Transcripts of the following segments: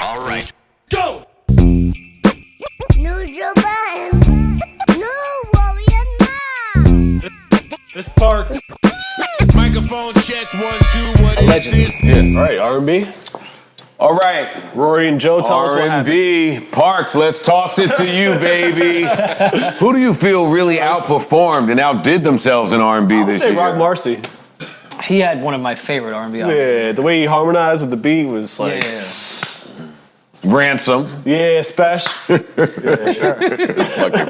All right. Go! Neutral button. No warrior now. This Parks. Microphone check 1 2. What is Legend. this? Yeah. All right, R&B. All right, Rory and Joe, tell us what happened. R&B, Parks, let's toss it to you, baby. Who do you feel really outperformed and outdid themselves in R&B I would this say year? Rock Marcy. He had one of my favorite R&B albums. Yeah, the way he harmonized with the beat was like, Yeah. Ransom. yeah, Spash. Fucking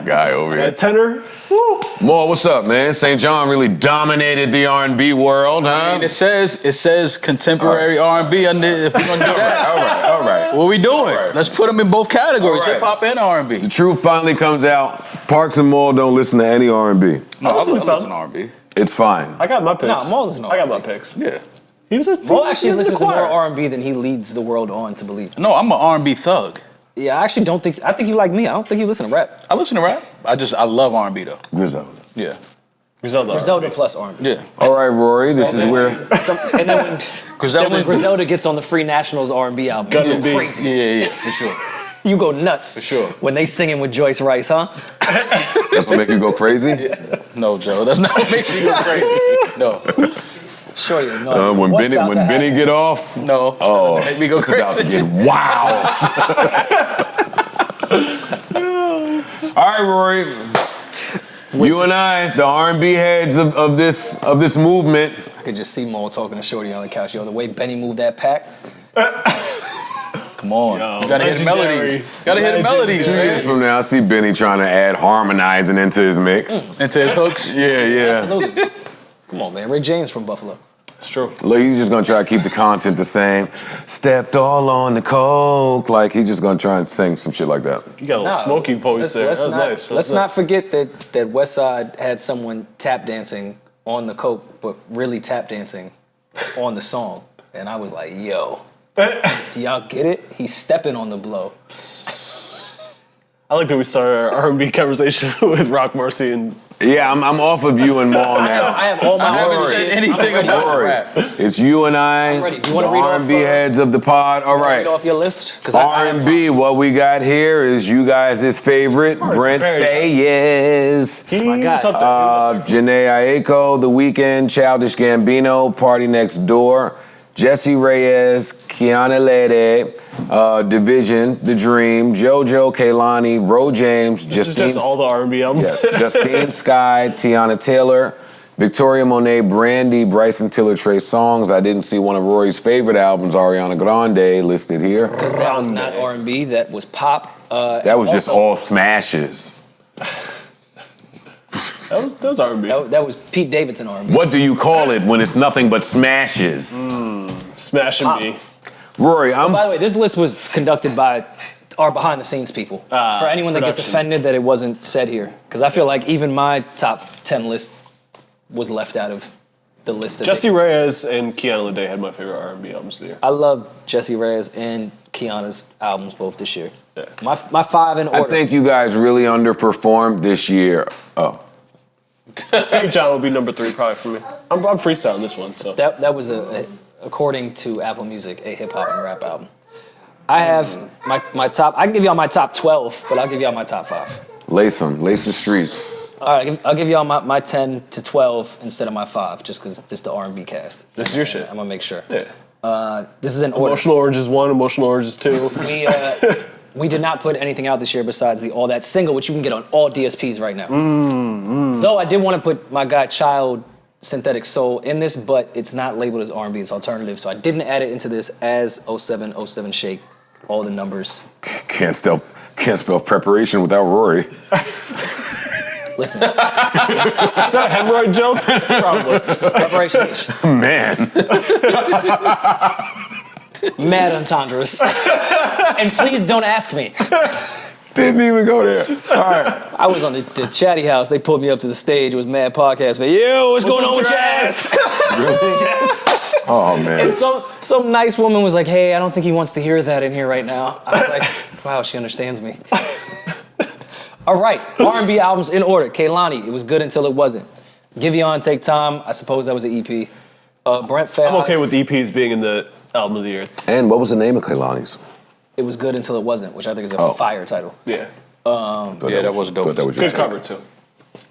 guy over here. That tenor. Woo. Mo, what's up, man? St. John really dominated the R&B world, huh? And it says contemporary R&B under if we're gonna do that. All right. What we doing? Let's put them in both categories, All right. hip hop and R&B. The truth finally comes out. Parks and Maul don't listen to any R&B. No, I listen to listen some. to R&B. It's fine. I got my picks. Nah, Maul's no I got my R&B. picks. Yeah. He was a Mo actually he was in listens the to more choir. R&B than he leads the world on to believe. No, I'm an R&B thug. Yeah, I actually don't think. I think you like me. I don't think you listen to rap. I listen to rap. I love R&B though. Griselda. Yeah. Griselda. Griselda plus R&B. Yeah. All right, Rory, this is where... And then when Griselda. Griselda gets on the Free Nationals R&B album, Gun you and go beat. crazy. Yeah, for sure. You go nuts. For sure. When they singing with Joyce Rice, huh? That's what make you go crazy? No, Joe, that's not what makes me go crazy. No, Sure you know. When What's Benny about to happen? get off... no. Oh, That doesn't make me go it's about to crazy. get wild. All right, Rory. You and I, the R&B heads of this movement. I could just see Mo talking to Shorty on the couch. Yo, the way Benny moved that pack. Come on, Yo, you gotta hear the legendary. melodies. Gotta hear the melodies, 2 man. years from now, I see Benny trying to add harmonizing into his mix. Into his hooks. Yeah. Absolutely. Come on, man. Rick James from Buffalo. It's true. Look, he's just gonna try to keep the content the same. Stepped all on the coke. Like, he's just gonna try and sing some shit like that. You got a little smoky voice there. That was not, nice. Let's not forget that Westside had someone tap dancing on the coke, but really tap dancing on the song. And I was like, yo, do y'all get it? He's stepping on the blow. I like that we started our R&B conversation with Rock Marcy and Yeah, I'm off of you and Maul now. I have all my I haven't own said shit. anything about Rory, rap. it's you and I, I'm ready. Do you the wanna read off, R&B heads of the pod. All Read right, off your list? Because R&B, what we got here is you guys' favorite, Brent very Faiyaz. he's my guy. up there. Janae Aiko, The Weeknd, Childish Gambino, Party Next Door, Jesse Reyes, Kiana Lede, Division, The Dream, JoJo, Kaylani, Ro James, This is just all the R&B albums. Yes, Justine Skye, Tiana Taylor, Victoria Monet, Brandy, Bryson Tiller, Trey Songz. I didn't see one of Rory's favorite albums, Ariana Grande, listed here. Because that was not R&B, that was pop. That was just all smashes. That was R&B. That was Pete Davidson R&B. What do you call it when it's nothing but smashes? Smashing Pop. me. Rory, I'm... By the way, this list was conducted by our behind-the-scenes people. For anyone that gets production. offended that it wasn't said here. Because I feel like even my top 10 list was left out of the list. Jesse Reyes and Kiana Lede had my favorite R&B albums of the year. I love Jesse Reyes and Kiana's albums both this year. Yeah. My five in order. I think you guys really underperformed this year. Oh. St. John will be number 3 probably for me. I'm freestyling this one, so. That was according to Apple Music, a hip hop and rap album. I have my top. I can give y'all my top 12, but I'll give y'all my top 5. Lace the streets. All right, I'll give y'all my 10 to 12 instead of my 5, just because this is the R&B cast. This is your shit. I'm gonna make sure. Yeah. This is an order. Emotional Orange is 1, Emotional Orange is 2. We did not put anything out this year besides the All That single, which you can get on all DSPs right now. Though I did want to put my guy Child Synthetic Soul in this, but it's not labeled as R&B, it's alternative, so I didn't add it into this as 0707 Shake, all the numbers. Can't spell preparation without Rory. Listen, Is that a hemorrhoid joke? Probably. preparation H. Man. Mad entendres. And please don't ask me. Didn't even go there. All right. I was on the Chatty House, they pulled me up to the stage, it was Mad Podcast, but yo, what's going on with Jazz? Oh, man. And some nice woman was like, hey, I don't think he wants to hear that in here right now. I was like, wow, she understands me. All right, R&B albums in order. Kehlani, it was good until it wasn't. Give You On, Take Time, I suppose that was an EP. Brent Faiyaz. I'm okay with EPs being in the album of the year. And what was the name of Kaylani's? It Was Good Until It Wasn't, which I think is a fire title. Yeah. That was dope. That was your Good take. cover, too.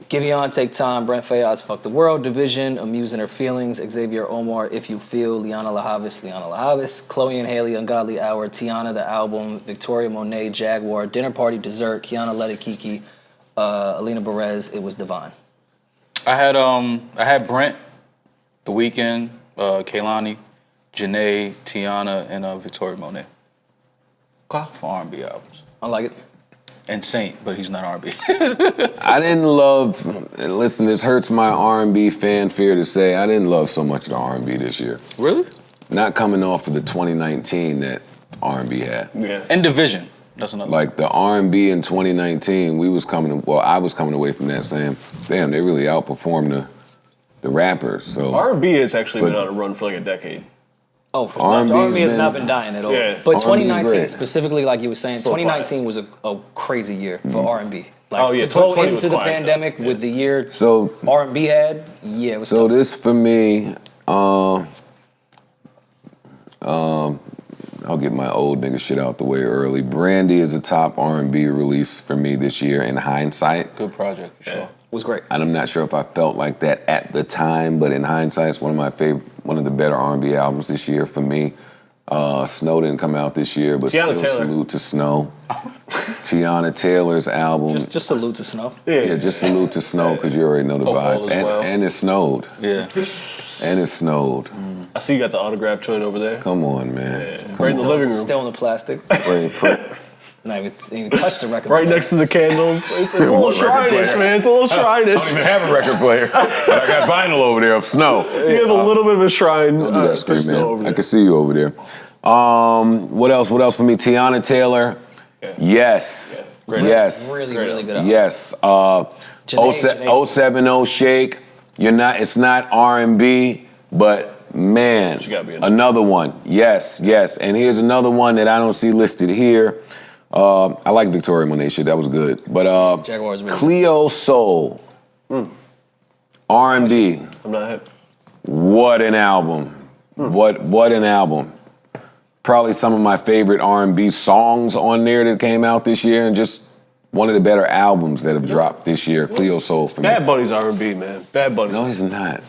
Giveon, Take Time, Brent Fayez, Fuck the World, Division, Amuse Inner Feelings, Xavier Omar, If You Feel, Liana LaHavis, Chloe and Haley, Ungodly Hour, Tiana, The Album, Victoria Monet, Jaguar, Dinner Party, Dessert, Kiana, Let It Kiki, Alina Perez, It Was Divine. I had Brent, The Weeknd, Kehlani, Janae, Tiana, and Victoria Monet. Okay. For R&B albums. I like it. And Saint, but he's not R&B. I didn't love. Listen, this hurts my R&B fanfare to say I didn't love so much of the R&B this year. Really? Not coming off of the 2019 that R&B had. Yeah. And Division. That's another. Like the R&B in 2019, I was coming away from that saying, damn, they really outperformed the rappers. So R&B has actually been on a run for like a decade. Oh, R&B's R&B has been- not been dying at all. Yeah. But R&B's 2019, great. specifically, like you were saying, So 2019 was a crazy year for R&B. Like, Oh, yeah, to go 2020 was into the quiet, though. pandemic with the year So R&B had, it was So tough. this for me, I'll get my old nigga shit out the way early. Brandy is a top R&B release for me this year in hindsight. Good project, for sure. was great. And I'm not sure if I felt like that at the time, but in hindsight, it's one of the better R&B albums this year for me. Snow didn't come out this year, but Tiana still Taylor. salute to Snow. Tiana Taylor's album. Just salute to Snow. Yeah, just salute to Snow because you already know the Hope all vibes. is And, well. and it snowed. Yeah. And it snowed. I see you got the autograph joint over there. Come on, man. Right in the living room. Still in the plastic. Not even touch the record. Right next to the candles. It's a little One record shrine-ish, player. man. It's a little I don't even shrine-ish. have a record player, but I got vinyl over there of Snow. You have a little bit of a shrine. Don't do that, for Street Snow man. over I there. can see you over there. What else? What else for me? Tiana Taylor. Yes. Great. Yes. Really, really good album. Yes. Janae. 070 Shake. It's not R&B, but man, She gotta be in there. another one. Yes, yes. And here's another one that I don't see listed here. I like Victoria Monet shit. That was good. But Jaguar's really Cleo Soul. R&B. I'm not hip. What an album. What an album. Probably some of my favorite R&B songs on there that came out this year, and just one of the better albums that have dropped this year, Cleo Soul for me. Bad Bunny's R&B, man. Bad Bunny. No, he's not.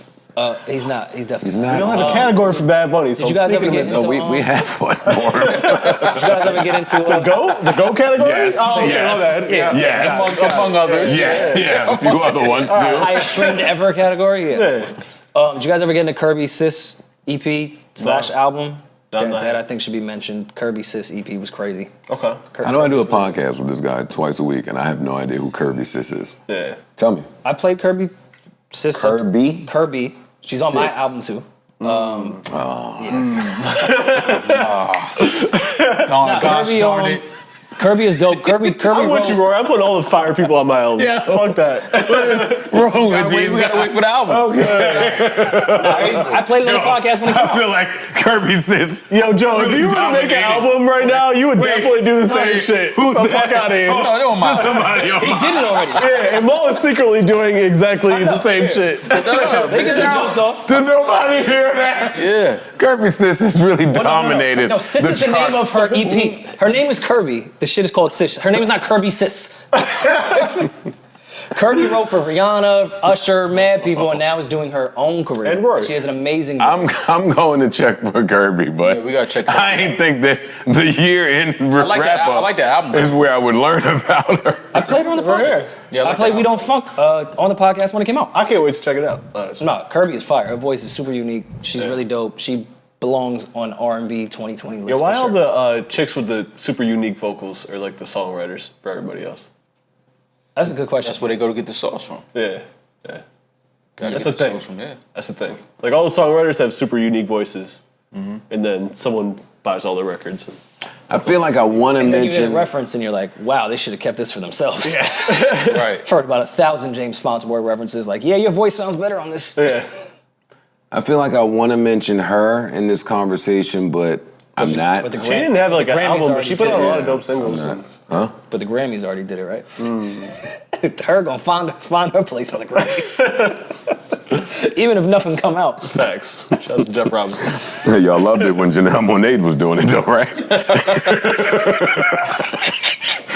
He's not. He's definitely He's not. We don't not. have a category for Bad Bunny, so Did you I'm guys ever sneaking get him in. So we have one for him. Did you guys ever get into The Go category? Yes, Oh, okay, yes, my bad. Yeah. Yes. Among others. Yeah, a few other ones too. highest streamed ever category? Yeah. Yeah. Did you guys ever get into Kirby Sis EP / album? Done That that. I think should be mentioned. Kirby Sis EP was crazy. Okay. I know I do a podcast with this guy twice a week, and I have no idea who Kirby Sis is. Yeah. Tell me. I played Kirby Sis. Kirby? Kirby. She's on my Sis. album too. Gosh Kirby, darn it. Kirby is dope. Kirby I'm with you, wrote, Rory. I'm putting all the fire people on my albums. Yeah. Fuck that. Wrong with We gotta wait for the album. I played it on the podcast when it came out. feel like Kirby Sis. Yo, Joe, if Really you were to make an dominated. album right now, you would definitely do the same wait, shit. who's Get the that? fuck out of here. No, they don't mind. Somebody on He did it already. Yeah, and Mo is secretly doing exactly the same shit. They get the jokes off. Did nobody hear that? Yeah. Kirby Sis has really dominated. No, Sis is the name of her EP. Her name is Kirby. The shit is called Sis. Her name is not Kirby Sis. Kirby wrote for Rihanna, Usher, mad people, and now is doing her own career. And Rory. She has an amazing. I'm going to check for Kirby, but Yeah, we gotta check that. I ain't think that the year in like that- wrap I up like that album. is where I would learn about her. I played her on the podcast. Yeah, I I like played that We Don't Funk on the podcast when it came out. I can't wait to check it out. Honestly. No, Kirby is fire. Her voice is super unique. She's really dope. She belongs on R&B 2020 list. Yeah, why for all sure. the chicks with the super unique vocals are like the songwriters for everybody else? That's a good question. That's where they go to get the sauce from. Yeah. Gotta That's get the thing. sauce from there. That's the thing. Like all the songwriters have super unique voices, and then someone buys all the records. I feel like I want to And then you get a mention. reference and you're like, wow, they should have kept this for themselves. Yeah. Right. I've heard about 1,000 James Fontsworth references. Like, yeah, your voice sounds better on this. Yeah. I feel like I want to mention her in this conversation, but I'm not. But the She didn't have like an Grammys album, but already she put out a did it. lot of dope singles. I'm and- But the Grammys already did it, right? Her gonna find her place on the Grammys. Even if nothing come out. Facts. Shout out to Jeff Robinson. Y'all loved it when Janelle Monáe was doing it, though, right?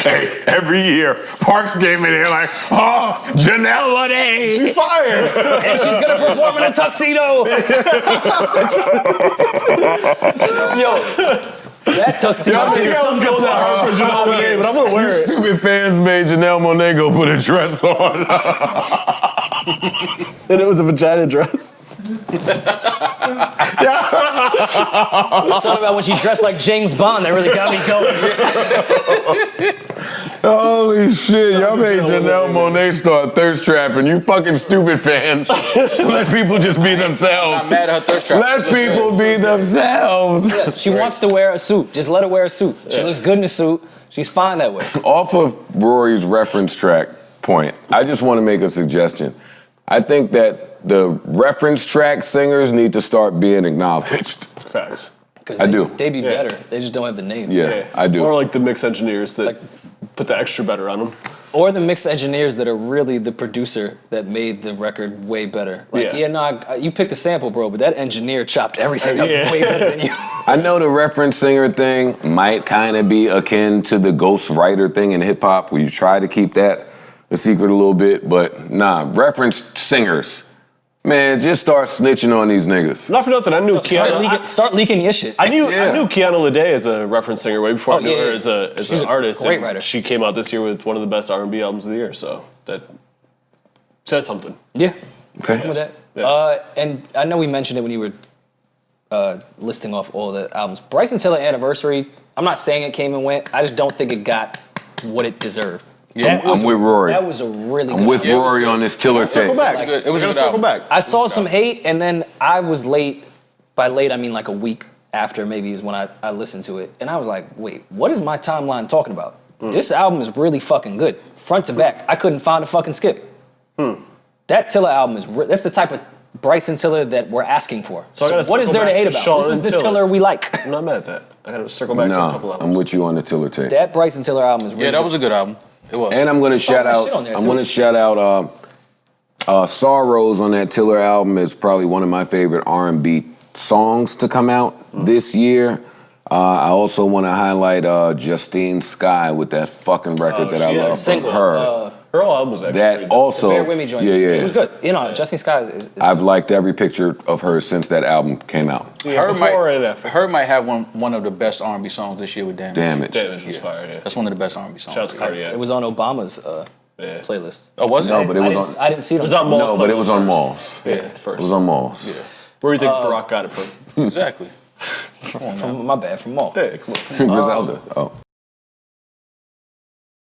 Hey, every year, Parks came in here like, oh, Janelle Monáe. She's fire. And she's gonna perform in a tuxedo. Yo, that tuxedo I think is I was something going that hard for Janelle Monáe, but I'm gonna wear it. Stupid fans made Janelle Monáe go put a dress on. And it was a vagina dress. Something about when she dressed like James Bond that really got me going. Holy shit, y'all made Janelle Monáe start thirst trapping. You fucking stupid fans. Let people just be themselves. I'm mad at her thirst trap. Let people be themselves. Yes, she wants to wear a suit. Just let her wear a suit. She looks good in a suit. She's fine that way. Off of Rory's reference track point, I just want to make a suggestion. I think that the reference track singers need to start being acknowledged. Facts. Because I do. They'd be better. They just don't have the name. Yeah, I do. Or like the mix engineers that put the extra better on them. Or the mix engineers that are really the producer that made the record way better. Like, you picked a sample, bro, but that engineer chopped everything up way better than you. I know the reference singer thing might kind of be akin to the ghost writer thing in hip hop, where you try to keep that a secret a little bit, but nah, reference singers. Man, just start snitching on these niggas. Not for nothing, I knew Kiana. Start leaking your shit. I knew Kiana Lede as a reference singer way before I knew her as She's an artist. Great writer. She came out this year with one of the best R&B albums of the year, so that says something. Yeah. Okay. With that. Yeah. And I know we mentioned it when you were listing off all the albums. Bryson Tiller Anniversary, I'm not saying it came and went. I just don't think it got what it deserved. Yeah, I'm with Rory. That was a really good I'm with album. Rory on this Tiller Circle tape. back. It was a good circle album. back. I saw some hate, and then I was late. By late, I mean like a week after maybe is when I listened to it. And I was like, wait, what is my timeline talking about? This album is really fucking good. Front to back. I couldn't find a fucking skip. That Tiller album is, that's the type of Bryson Tiller that we're asking for. So I gotta what is circle there to back hate to about? Sean This is the Tiller. Tiller we like. I'm not mad at that. I gotta circle back to a couple No, albums. I'm with you on the Tiller tape. That Bryson Tiller album is really Yeah, that was a good album. It was. And I'm gonna shout that out. shit on there, I'm too. gonna shout out. Sorrows on that Tiller album is probably one of my favorite R&B songs to come out this year. I also want to highlight Justine Skye with that fucking record that I love from single. her. Her whole album was actually That pretty dope. also, Bear With Me joint. yeah, It was good. You know, Justin Sky is I've liked every picture of her since that album came out. Yeah, before and after. Her might have one of the best R&B songs this year with Damage. Damage. Damage was fire, yeah. That's one of the best R&B songs. Shout out to Cardiac. it was on Obama's Yeah. playlist. Oh, was it? No, but it was on. I didn't see it. It was on Maul's No, but it was on playlist Malls. Yeah, It first. was on Malls. Where do you think Barack got it from? Exactly. from my bad, from Maul. Hey, come on. Griselda. Oh.